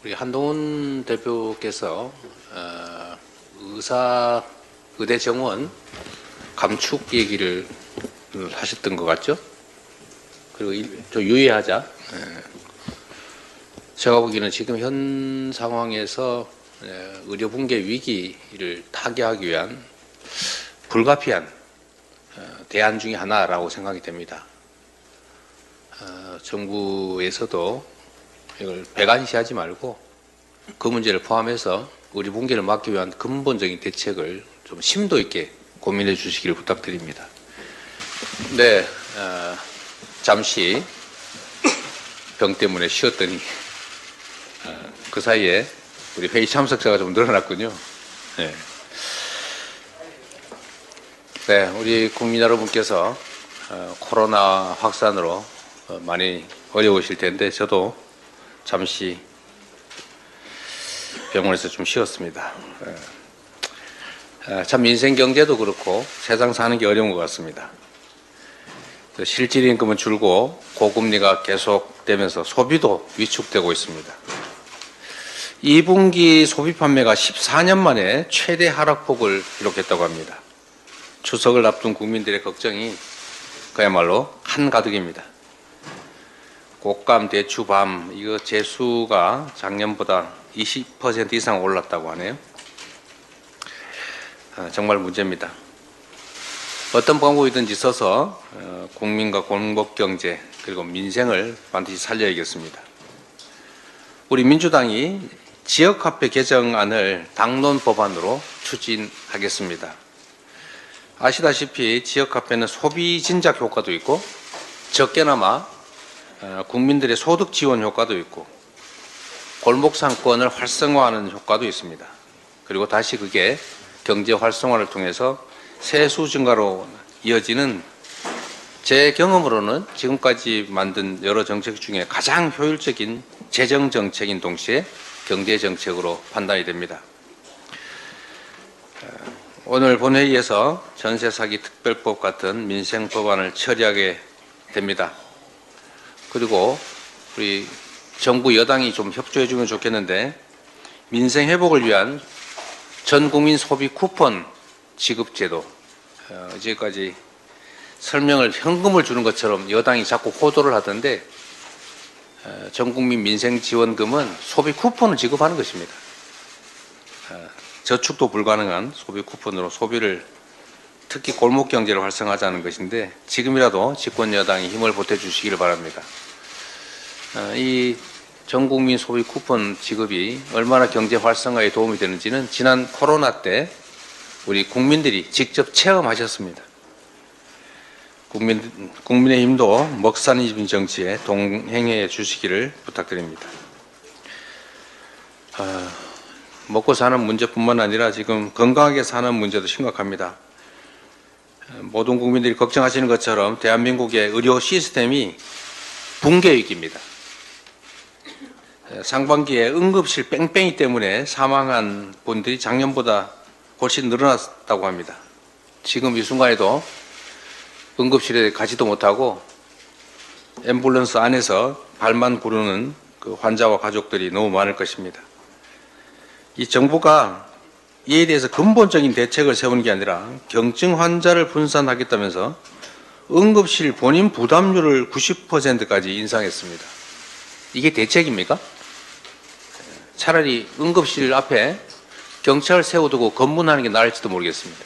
우리 한동훈 대표께서 의대 정원 감축 얘기를 하셨던 것 같죠? 그리고 좀 유의하자. 제가 보기에는 지금 현 상황에서 의료 붕괴 위기를 타개하기 위한 불가피한 대안 중에 하나라고 생각이 됩니다. 정부에서도 이걸 배관시하지 말고 그 문제를 포함해서 의료 붕괴를 막기 위한 근본적인 대책을 좀 심도 있게 고민해 주시기를 부탁드립니다. 네, 잠시 병 때문에 쉬었더니 그 사이에 우리 회의 참석자가 좀 늘어났군요. 네. 네, 우리 국민 여러분께서 코로나 확산으로 많이 어려우실 텐데 저도 잠시 병원에서 좀 쉬었습니다. 참 민생 경제도 그렇고 세상 사는 게 어려운 것 같습니다. 실질 임금은 줄고 고금리가 계속되면서 소비도 위축되고 있습니다. 2분기 소비 판매가 14년 만에 최대 하락폭을 기록했다고 합니다. 추석을 앞둔 국민들의 걱정이 그야말로 한가득입니다. 곡감, 대추, 밤 이거 재수가 작년보다 20% 이상 올랐다고 하네요. 정말 문제입니다. 어떤 방법이든지 써서 국민과 공급경제 그리고 민생을 반드시 살려야겠습니다. 우리 민주당이 지역화폐 개정안을 당론 법안으로 추진하겠습니다. 아시다시피 지역화폐는 소비 진작 효과도 있고 적게나마 국민들의 소득 지원 효과도 있고 골목 상권을 활성화하는 효과도 있습니다. 그리고 다시 그게 경제 활성화를 통해서 세수 증가로 이어지는 제 경험으로는 지금까지 만든 여러 정책 중에 가장 효율적인 재정 정책인 동시에 경제 정책으로 판단이 됩니다. 오늘 본회의에서 전세 사기 특별법 같은 민생 법안을 처리하게 됩니다. 그리고 우리 정부 여당이 좀 협조해 주면 좋겠는데 민생 회복을 위한 전 국민 소비 쿠폰 지급 제도 이제까지 설명을 현금을 주는 것처럼 여당이 자꾸 호도를 하던데 전 국민 민생 지원금은 소비 쿠폰을 지급하는 것입니다. 저축도 불가능한 소비 쿠폰으로 소비를 특히 골목 경제를 활성화하자는 것인데 지금이라도 집권 여당이 힘을 보태 주시기를 바랍니다. 이 전 국민 소비 쿠폰 지급이 얼마나 경제 활성화에 도움이 되는지는 지난 코로나 때 우리 국민들이 직접 체험하셨습니다. 국민의힘도 먹사니즘 정치에 동행해 주시기를 부탁드립니다. 먹고 사는 문제뿐만 아니라 지금 건강하게 사는 문제도 심각합니다. 모든 국민들이 걱정하시는 것처럼 대한민국의 의료 시스템이 붕괴 위기입니다. 상반기에 응급실 뺑뺑이 때문에 사망한 분들이 작년보다 훨씬 늘어났다고 합니다. 지금 이 순간에도 응급실에 가지도 못하고 앰뷸런스 안에서 발만 구르는 그 환자와 가족들이 너무 많을 것입니다. 이 정부가 이에 대해서 근본적인 대책을 세우는 게 아니라 경증 환자를 분산하겠다면서 응급실 본인 부담률을 90%까지 인상했습니다. 이게 대책입니까? 차라리 응급실 앞에 경찰 세워두고 검문하는 게 나을지도 모르겠습니다.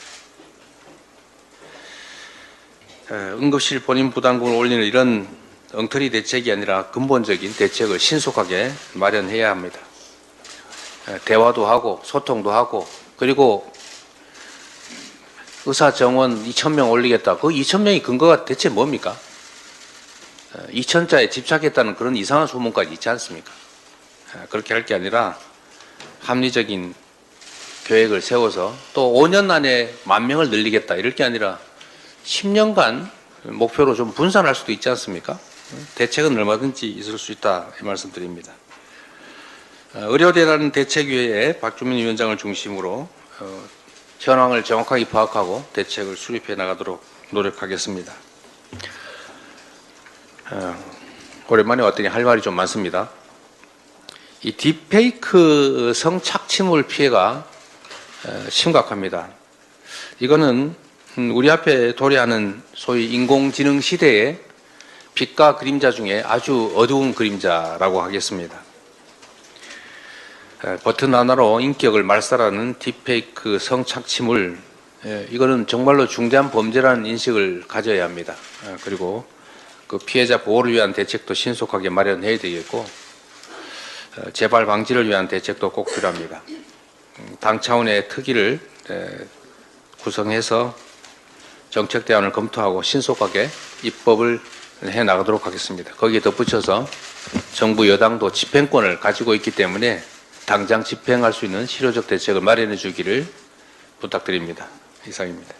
응급실 본인 부담금을 올리는 이런 엉터리 대책이 아니라 근본적인 대책을 신속하게 마련해야 합니다. 대화도 하고 소통도 하고 그리고 의사 정원 2,000명 올리겠다. 그 2,000명의 근거가 대체 뭡니까? 2,000자에 집착했다는 그런 이상한 소문까지 있지 않습니까? 그렇게 할 게 아니라 합리적인 계획을 세워서 또 5년 안에 10,000명을 늘리겠다 이럴 게 아니라 10년간 목표로 좀 분산할 수도 있지 않습니까? 대책은 얼마든지 있을 수 있다 이 말씀드립니다. 의료대란 대책위에 박주민 위원장을 중심으로 현황을 정확하게 파악하고 대책을 수립해 나가도록 노력하겠습니다. 오랜만에 왔더니 할 말이 좀 많습니다. 이 딥페이크 성착취물 피해가 심각합니다. 이거는 우리 앞에 도래하는 소위 인공지능 시대의 빛과 그림자 중에 아주 어두운 그림자라고 하겠습니다. 버튼 하나로 인격을 말살하는 딥페이크 성착취물, 이거는 정말로 중대한 범죄라는 인식을 가져야 합니다. 그리고 그 피해자 보호를 위한 대책도 신속하게 마련해야 되겠고, 재발 방지를 위한 대책도 꼭 필요합니다. 당 차원의 특위를 구성해서 정책 대안을 검토하고 신속하게 입법을 해 나가도록 하겠습니다. 거기에 덧붙여서 정부 여당도 집행권을 가지고 있기 때문에 당장 집행할 수 있는 실효적 대책을 마련해 주기를 부탁드립니다. 이상입니다.